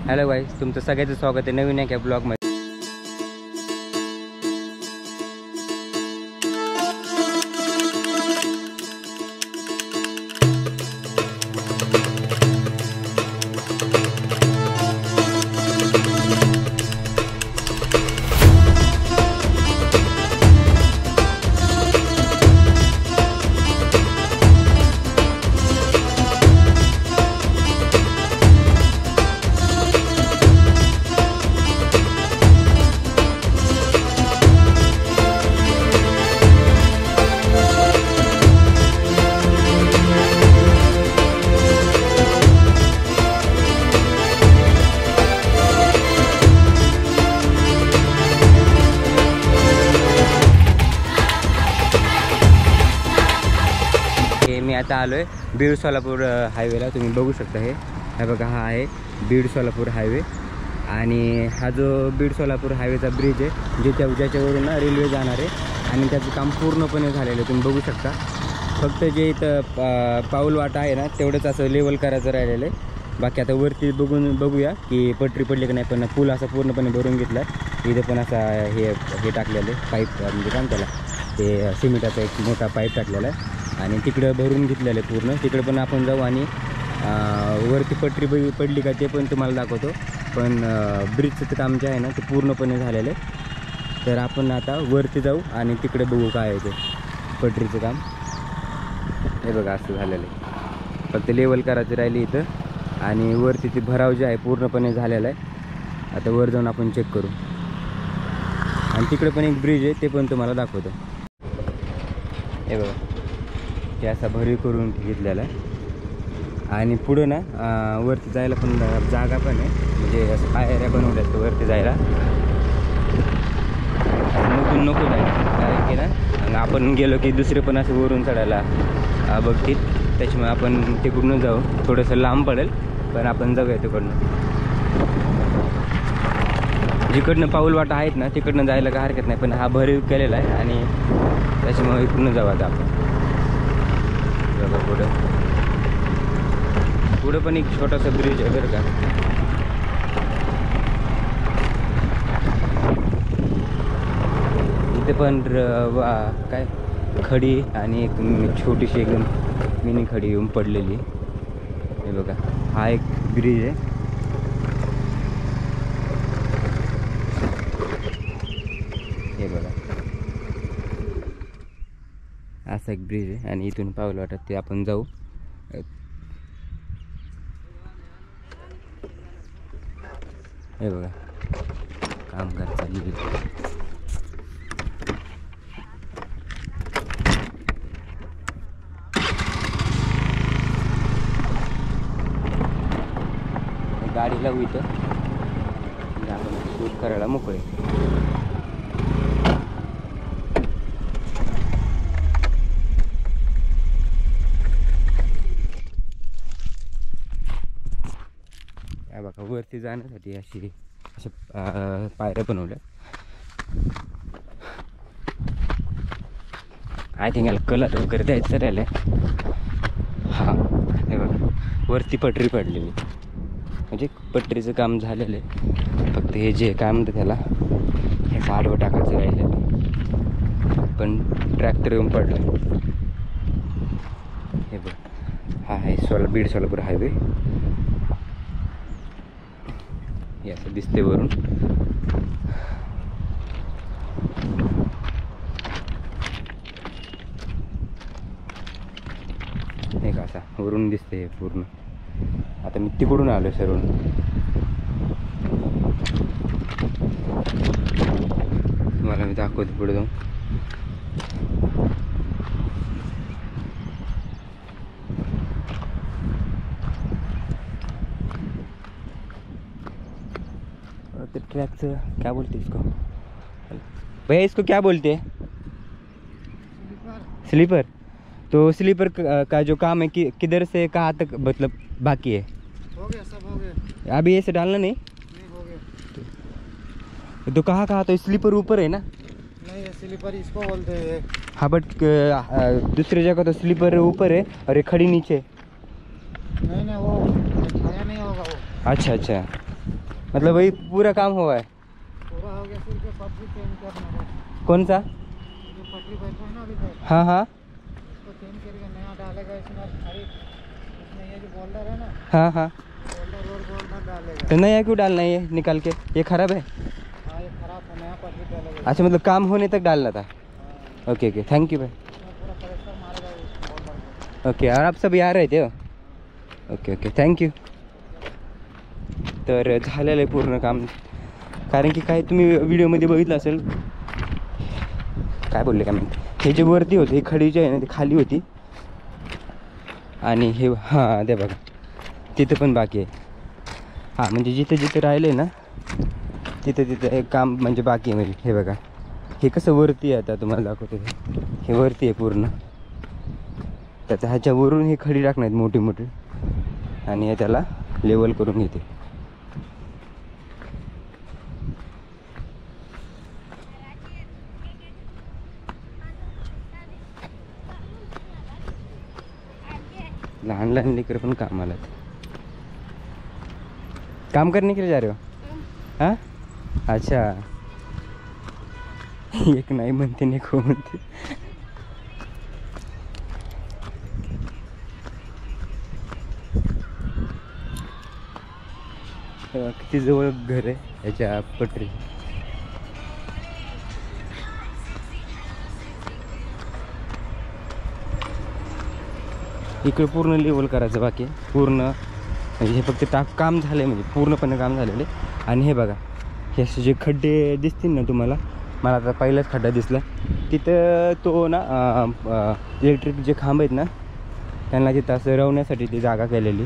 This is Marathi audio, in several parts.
हॅलो गाईस, तुमचं सगळ्याचं स्वागत आहे नवीन एका ब्लॉगमध्ये. मी आता आलो आहे बीड सोलापूर हायवेला. तुम्ही बघू शकता हे बघा, हा आहे बीड सोलापूर हायवे. आणि हा जो बीड सोलापूर हायवेचा ब्रिज आहे ज्याच्यावरून ना रेल्वे जाणार आहे आणि त्याचं काम पूर्णपणे झालेलं आहे. तुम्ही बघू शकता. फक्त जे इथं पाऊल वाटा आहे ना तेवढंच असं लेवल करायचं राहिलेलं आहे. बाकी आता वरती बघूया की पटरी पडली की नाही. पण पूल असा पूर्णपणे भरून घेतला. इथं पण असा हे टाकलेलं आहे पाईप, म्हणजे काय त्याला ते सिमेंटाचा एक मोठा पाईप टाकलेला आहे आणि तिकडं भरून घेतलेलं आहे पूर्ण. तिकडं पण आपण जाऊ आणि वरती पटरी पडली का ते पण तुम्हाला दाखवतो. पण ब्रिजचं काम जे आहे ना ते पूर्णपणे झालेलं आहे. तर आपण आता वरती जाऊ आणि तिकडे बघू काय आहे ते पटरीचं काम. हे बघा असं झालेलं आहे. फक्त लेवल करायचं राहिली इथं आणि वरती ते भराव जे आहे पूर्णपणे झालेला आहे. आता वर जाऊन आपण चेक करू. आणि तिकडे पण एक ब्रिज आहे ते पण तुम्हाला दाखवतो. हे बघा, ते असा भरीव करून घेतलेला आहे. आणि पुढं ना वरती जायला पण जागा पण आहे, म्हणजे असं पायऱ्या बनवल्यात वरती जायला. नको जायला कारण की ना आपण गेलो की दुसरे पण असं वरून चढायला बघतील. त्याच्यामुळे आपण तिकडून जाऊ. थोडंसं लांब पडेल पण आपण जाऊया तिकडनं. जिकडनं पाऊल वाटा आहेत ना तिकडनं जायला काय हरकत नाही. पण हा भरीव केलेला आहे आणि त्याच्यामुळे इकडून जाऊ आता आपण. बघा पुढं पण एक छोटासा ब्रिज आहे बरं का. इथे पण काय खडी आणि एक छोटीशी एकदम मिनी खडी येऊन पडलेली. हे बघा, हा एक ब्रिज आहे. हे बघा, असा एक ब्रिज आहे आणि इथून पाऊल वाटत ते आपण जाऊ. हे बघा, कामगार चाललेले. गाडी लावू इथं, आपण शूट करायला मोकळे. बघा, वरती जाण्यासाठी अशा पायऱ्या बनवल्या. आय थिंक याला कलर वगैरे द्यायचं राहिलं. हां, हे बघा, वरती पटरी पडलेली, म्हणजे पटरीचं काम झालेलं आहे. फक्त हे जे काय म्हणतं त्याला हे आडवं टाकायचं राहिलं. पण ट्रॅक्टर येऊन पडलं. हे बघ, हा आहे बीड सोलापूर हायवे. हे असं दिसते वरून. हे का असा वरून दिसते हे पूर्ण. आता मी तिकडून आलो सरवून. तुम्हाला मी दाखवतो पुढे जाऊन. तो ट्रैक से क्या बोलते इसको भैया, इसको क्या बोलते हैं? स्लीपर. तो स्लीपर का जो काम है कि किधर से कहाँ तक मतलब बाकी है? हो गया, सब हो गया. अभी ऐसे डालना नहीं हो गया. तो कहाँ तो स्लीपर ऊपर है ना? नहीं, स्लीपर इसको बोलते हैं. हाँ, बट दूसरी जगह तो स्लीपर ऊपर है और ये खड़ी नीचे. नहीं वो छाया नहीं होगा वो. अच्छा अच्छा. मतलब वही पूरा काम हुआ है। पूरा हो गया, सिर्फ पटरी चेंज करना है। कौन सा? जो पटरी बैठा है ना अभी तक, हाँ हाँ उसको चेंज करके नया डालेगा इसमें। अरे इसमें ये जो बोल्डर है ना, हाँ हाँ। बोल्डर और बोल्डर डालेगा। तो नया क्यों डालना है ये निकाल के? ये खराब है। हाँ ये खराब है, नया पटरी डालेगा। अच्छा, मतलब काम होने तक डालना था। हाँ, ओके ओके, थैंक यू भाई। इसमें पूरा प्रेशर मारेगा उस बोल्डर को। ओके, और आप सब यहाँ रहते हो? Okay okay, thank you. तर झालेलं आहे पूर्ण काम. कारण की काय तुम्ही व्हिडिओमध्ये बघितलं असेल, काय बोलले काय माहिती, हे जे वरती होते खडी जे आहे ना ती खाली होती, आणि हे हां ते बघा तिथं पण बाकी आहे. हां म्हणजे जिथे जिथे राहिले ना तिथे तिथे एक काम म्हणजे बाकी आहे. म्हणजे हे बघा, हे कसं वरती आहे, आता तुम्हाला दाखवतो. हे वरती आहे पूर्ण, त्याचा ह्याच्यावरून ही खडी टाकणार मोठी मोठी, आणि हे त्याला लेवल करून घेते. लहान लहान लेकर पण कामाला आहेत. काम करने के लिए जा रहे हो? हाँ अच्छा. एक नाही म्हणते नाही को म्हणते. किती जवळ घर आहे याच्या पटरी. इकडे पूर्ण लेवल करायचं बाकी आहे. पूर्ण म्हणजे हे फक्त काम झालं आहे, म्हणजे पूर्णपणे काम झालेलं आहे. आणि हे बघा, हे असे जे खड्डे दिसतील ना तुम्हाला, मला आता पहिलाच खड्डा दिसला तिथं, तो ना इलेक्ट्रिक जे खांब आहेत ना त्यांना तिथं असं रवण्यासाठी ती जागा केलेली.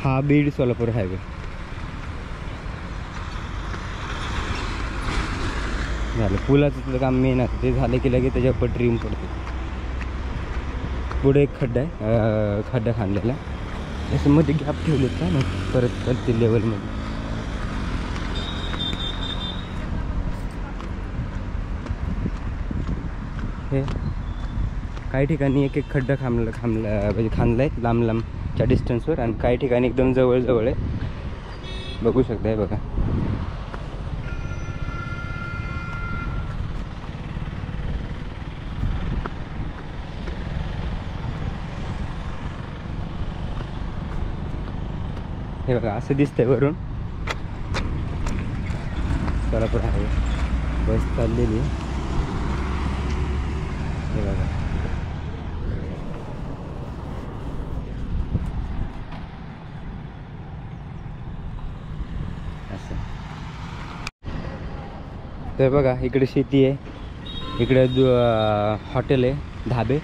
हा बीड सोलापूर हायवे झालं. पुलाचं काम मेन असतं, ते झालं की लगेच त्याच्यावर पटरी येऊन पडते. पुढे एक खड्डा आहे, खड्डा खांदलेला असं मध्ये गॅप ठेवलेत का मग परत करते लेवलमध्ये. हे काही ठिकाणी एक एक खड्डा म्हणजे खांदला आहे लांब लांबच्या डिस्टन्सवर, आणि काही ठिकाणी एकदम जवळ आहे. बघू शकता हे बघा. हे बघा असं दिसतंय वरून सोलापूर हायवे. बस चाललेली आहे हे बघा. असं तर बघा, इकडे शेती आहे, इकडे हॉटेल आहे, धाबे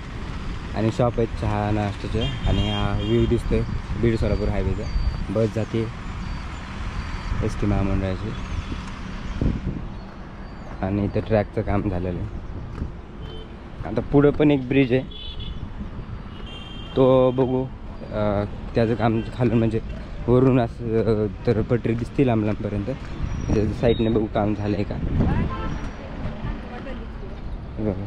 आणि शॉप आहेत चहा नाश्त्याचे. आणि हा व्ह्यू दिसतोय बीड सोलापूर हायवेचा. बस जाते एस टी महामंडळाची, आणि इथं ट्रॅकचं काम झालेलं आहे. आता पुढं पण एक ब्रिज आहे, तो बघू. त्याचं काम खालून म्हणजे वरून असं तर पटरी दिसते लांब लांबपर्यंत. त्याच्या साईडने बघू काम झालं आहे का. बघा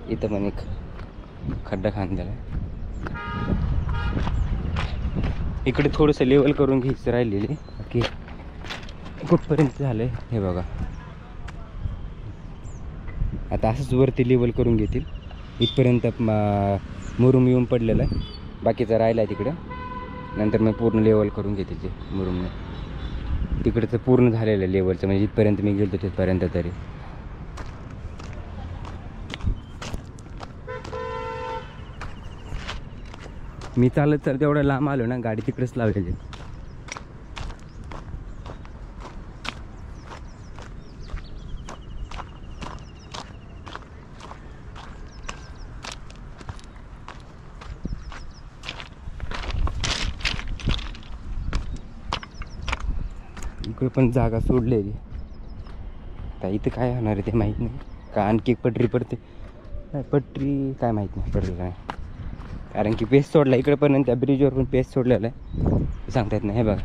इथं पण एक खड्डा खांदलेला आहे. इकडे थोडंसं लेवल करून घ्यायचं राहिलेली, की कुठपर्यंत झालं आहे हे बघा. आता असंच वरती लेवल करून घेतील. इथपर्यंत मुरुम येऊन पडलेलं आहे, बाकीचा राहिला आहे तिकडं. नंतर मग पूर्ण लेवल करून घेतील ते मुरुमने. तिकडचं पूर्ण झालेलं आहे लेवलचं, म्हणजे इथपर्यंत मी गेलो तिथपर्यंत तरी. मी चालत एवढं लांब आलो ना, गाडी तिकडेच लावलेली. इकडे पण जागा सोडलेली. आता इथं काय होणार आहे ते माहीत नाही का. आणखी पटरी पडते नाही, पटरी काय माहीत नाही पडली काय. कारण की पेस्ट सोडला इकडेपर्यंत, त्या ब्रिजवर पण पेस्ट सोडलेला आहे, सांगता येत नाही. हे बघा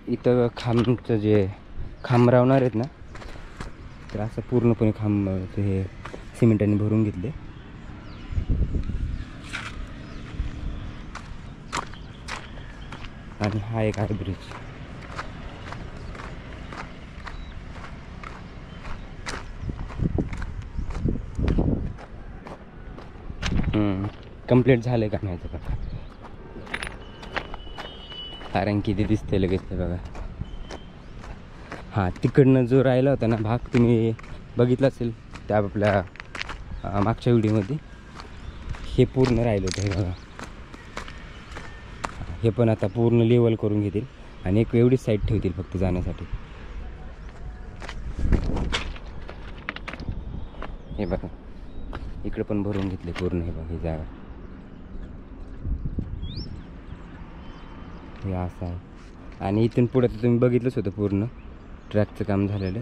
इथं खांबचं जे खांब रावणार आहेत ना, तर असं पूर्णपणे खांब हे सिमेंटाने भरून घेतले. आणि हा एक आहे ब्रिज. कंप्लीट झालं का नाही बघा, कारण किती दिसते लगेच ते बघा. हां, तिकडनं जो राहिला होता ना भाग, तुम्ही बघितला असेल त्या आपल्या मागच्या व्हिडिओमध्ये, हे पूर्ण राहिलं होतं हे बघा. हे पण आता पूर्ण लेवल करून घेतील आणि एक एवढीच साईड ठेवतील फक्त जाण्यासाठी. हे बघा, इकडे पण भरून घेतले पूर्ण. हे बघा ही जागा, हे असं आहे. आणि इथून पुढे तर तुम्ही बघितलंच होतं पूर्ण ट्रॅकचं काम झालेलं.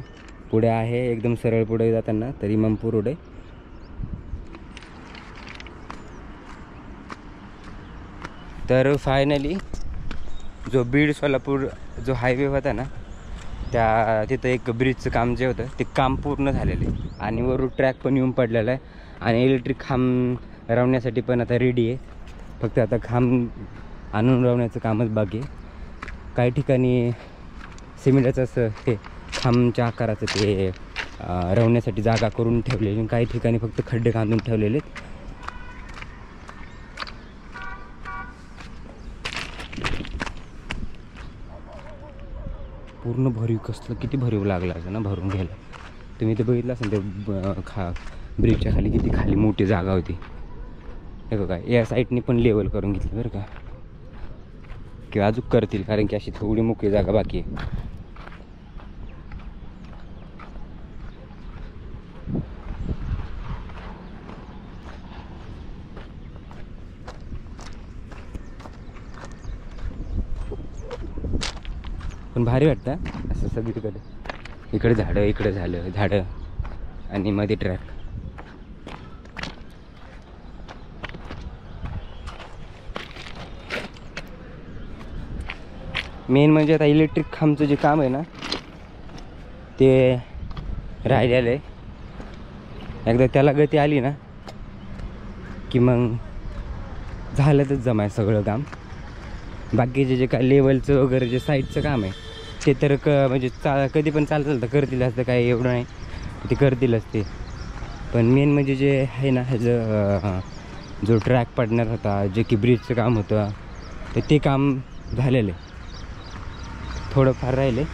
पुढे आहे एकदम सरळ पुढे जाताना तर इमामपूर रोड आहे. तर फायनली जो बीड सोलापूर जो हायवे होता ना, तिथं एक ब्रिजचं काम जे होतं ते काम पूर्ण झालेलं आहे. आणि वरून ट्रॅक पण येऊन पडलेला आहे. आणि इलेक्ट्रिक खांब रवण्यासाठी पण आता रेडी आहे. फक्त आता खांब आणून रवण्याचं कामच बाकी आहे. काही ठिकाणी सिमेंटाचं असं हे खांबच्या आकाराचं ते रवण्यासाठी जागा करून ठेवलेली, काही ठिकाणी फक्त खड्डे बांधून ठेवलेले. पूर्ण भरीव, कसलं किती भरीव लागलं असं ना भरून घ्यायला. तुम्ही ते बघितलं असेल ते ब्रिजच्या खाली किती खाली मोठी जागा होती. हे बघा, या साईडनी पण लेवल करून घेतली बरं का, किंवा अजून करतील, कारण की अशी थोडी मोकळी जागा बाकी आहे. पण भारी वाटतं असं सगळीकडे. इकडे झाडं, इकडे झाडं आणि मध्ये ट्रॅक. मेन म्हणजे आता इलेक्ट्रिक खांबचं जे काम आहे ना ते राहिलेलं आहे. एकदा त्याला गती आली ना की मग झालंच जमाय सगळं काम. बाकीचे जे काय लेवलचं वगैरे जे साईडचं काम आहे ते तर म्हणजे कधी पण चालतं करतील, असं काही एवढं नाही, ते करतीलच ते. पण मेन म्हणजे जे आहे ना ह्याचं जो ट्रॅक पडणार होता, जे की ब्रिजचं काम होतं, तर ते काम झालेलं आहे. थोडंफार राहिले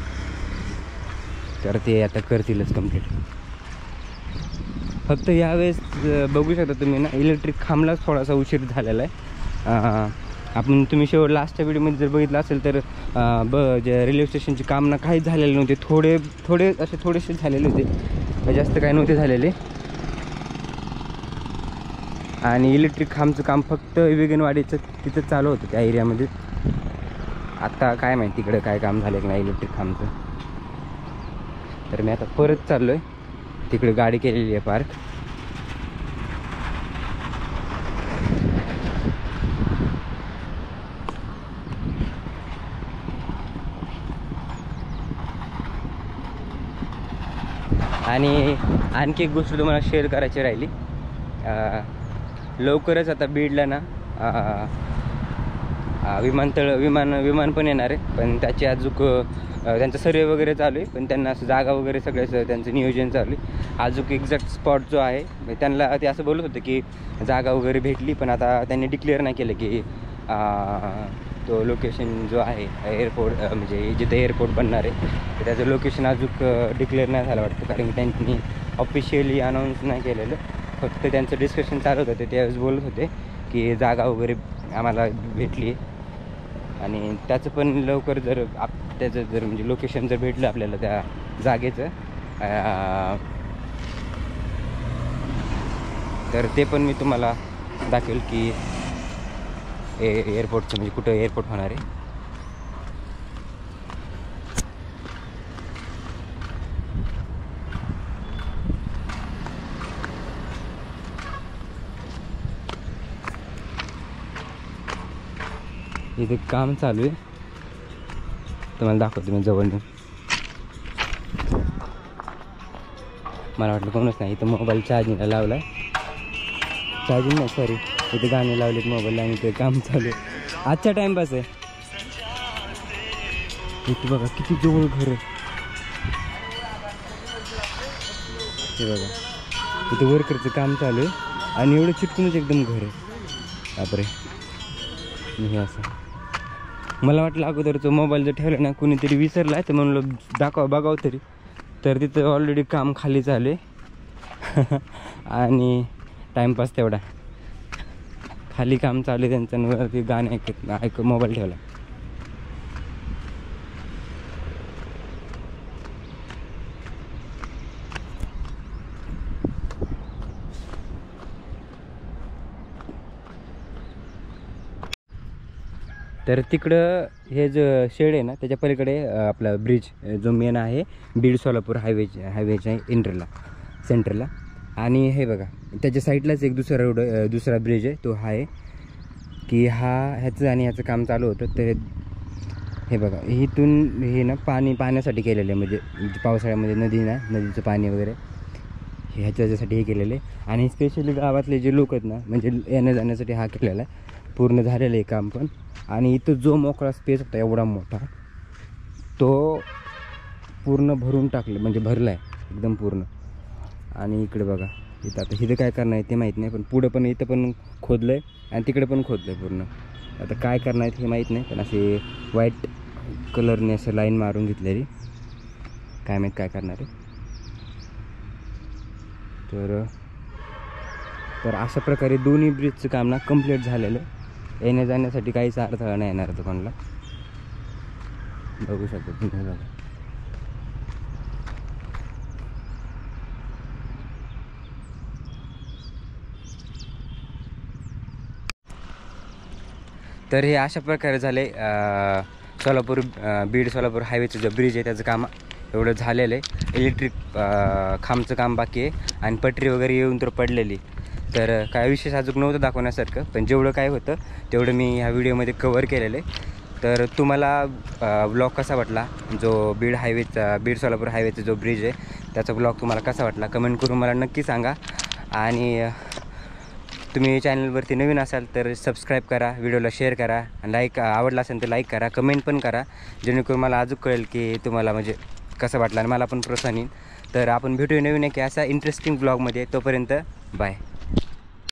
तर ते आता करतीलच कंप्लीट. फक्त यावेळेस बघू शकता तुम्ही ना, इलेक्ट्रिक खांबलाच थोडासा उशीर झालेला आहे. आपण तुम्ही शेवट लास्टच्या व्हिडिओमध्ये जर बघितलं असेल तर जे रेल्वे स्टेशनचे काम ना काहीच झालेले नव्हते. थोडे असे थोडेसे झालेले होते, जास्त काही नव्हते झालेले. आणि इलेक्ट्रिक खांबचं काम फक्त वेगनवाडीचं तिथं चालू होतं त्या एरियामध्ये. आता काय माहिती तिकडं काय काम झालं की नाही इलेक्ट्रिक खांबचं. तर मी आता परत चाललो आहे, तिकडे गाडी केलेली आहे पार्क. आणि आणखी एक गोष्ट तुम्हाला शेअर करायची राहिली. लवकरच आता बीडला ना विमान पण येणार आहे. पण त्याची अजून त्यांचा सर्वे वगैरे चालू आहे. पण त्यांना असं जागा वगैरे सगळं त्यांचं नियोजन चालू आहे. अजून एक्झॅक्ट स्पॉट जो आहे त्यांना ते असं बोलत होतं की जागा वगैरे भेटली, पण आता त्यांनी डिक्लेअर नाही केलं की तो लोकेशन जो आहे एअरपोर्ट, म्हणजे जिथे एअरपोर्ट बनणार आहे तर त्याचं लोकेशन अजून डिक्लेअर नाही झालं वाटतं. कारण की त्यांनी ऑफिशियली अनाऊन्स नाही केलेलं, फक्त त्यांचं डिस्कशन चालू होतं. ते त्यावेळेस बोलत होते की जागा वगैरे आम्हाला भेटली आहे. आणि त्याचं पण लवकर त्याचं जर म्हणजे लोकेशन जर भेटलं आपल्याला त्या जागेचं तर ते पण मी तुम्हाला दाखवेल की एअरपोर्टचं म्हणजे कुठं एअरपोर्ट होणार आहे. इथे काम चालू आहे, तुम्हाला दाखवतो मी जवळ. मला वाटलं कोणच नाही. इथं मोबाईल चार्जिंगला लावला आहे, चार्जिंग नाही सॉरी, इथे गाणे लावलेत मोबाईलला आणि ते काम चालू आहे. आजचा टाईमपास आहे. इथे बघा किती जवळ घर आहे. हे बघा इथे वर्करचं काम चालू आहे आणि एवढं चिटकूनच एकदम घर आहे. बापरे. हे असं मला वाटलं अगोदर तो मोबाईल जर ठेवला ना कुणीतरी विसरला तर म्हणलं बघावं तरी, तर तिथं ऑलरेडी काम खाली चालू आहे आणि टाईमपास तेवढा. खाली काम चालू आहे त्यांचं, वरती गाणे ऐकत मोबाईल ठेवला. तर तिकडं हे जो शेड आहे ना त्याच्या पलीकडे आपला ब्रिज जो मेन आहे बीड सोलापूर हायवेच्या सेंटरला. आणि हे बघा त्याच्या साईडलाच एक दुसरा ब्रिज आहे, तो हा आहे की ह्याचं आणि ह्याचं काम चालू होतं. तर हे बघा इथून हे ना पाण्यासाठी केलेलं आहे, म्हणजे पावसाळ्यामध्ये नदीचं पाणी वगैरे ह्याच्यासाठी हे केलेलं आहे. आणि स्पेशली गावातले जे लोक आहेत ना, म्हणजे येण्या जाण्यासाठी हा केलेला आहे. पूर्ण झालेलं आहे काम पण. आणि इथं जो मोकळा स्पेस होता एवढा मोठा, तो पूर्ण भरून टाकलं, म्हणजे भरला आहे एकदम पूर्ण. आणि इकडे बघा इथं काय करणार आहे ते माहीत नाही, पण पुढं पण इथं पण खोदलं आहे आणि तिकडे पण खोदलं आहे पूर्ण. आता काय करणार आहेत हे माहीत नाही, पण असे व्हाईट कलरने असं लाईन मारून घेतलेली, काय माहीत काय करणार आहे. तर अशा प्रकारे दोन्ही ब्रिजचं काम ना कंप्लीट झालेलं आहे. येण्या जाण्यासाठी काहीच अडथळा नाही येणार कोणाला. बघू शकतो तुम्ही बघा. तर हे अशा प्रकारे झाले बीड सोलापूर हायवेचं जो ब्रिज आहे त्याचं काम एवढं झालेलं आहे. इलेक्ट्रिक खांबचं काम बाकी आहे आणि पटरी वगैरे येऊन तर पडलेली. तर काय विशेष अजून नव्हतं दाखवण्यासारखं, पण जेवढं काय होतं तेवढं मी ह्या व्हिडिओमध्ये कवर केलेलं आहे. तर तुम्हाला ब्लॉग कसा वाटला, जो बीड सोलापूर हायवेचा जो ब्रिज आहे त्याचा ब्लॉग तुम्हाला कसा वाटला कमेंट करून मला नक्की सांगा. आणि तुम्ही चॅनलवरती नवीन असाल तर सबस्क्राईब करा, व्हिडिओला शेअर करा, लाईक आवडला असेल तर लाईक करा, कमेंट पण करा, जेणेकरून मला अजून कळेल की तुम्हाला म्हणजे कसं वाटलं आणि मला पण प्रोत्साहन येईल. तर आपण भेटूया नवीन की असा इंटरेस्टिंग ब्लॉगमध्ये. तोपर्यंत बाय.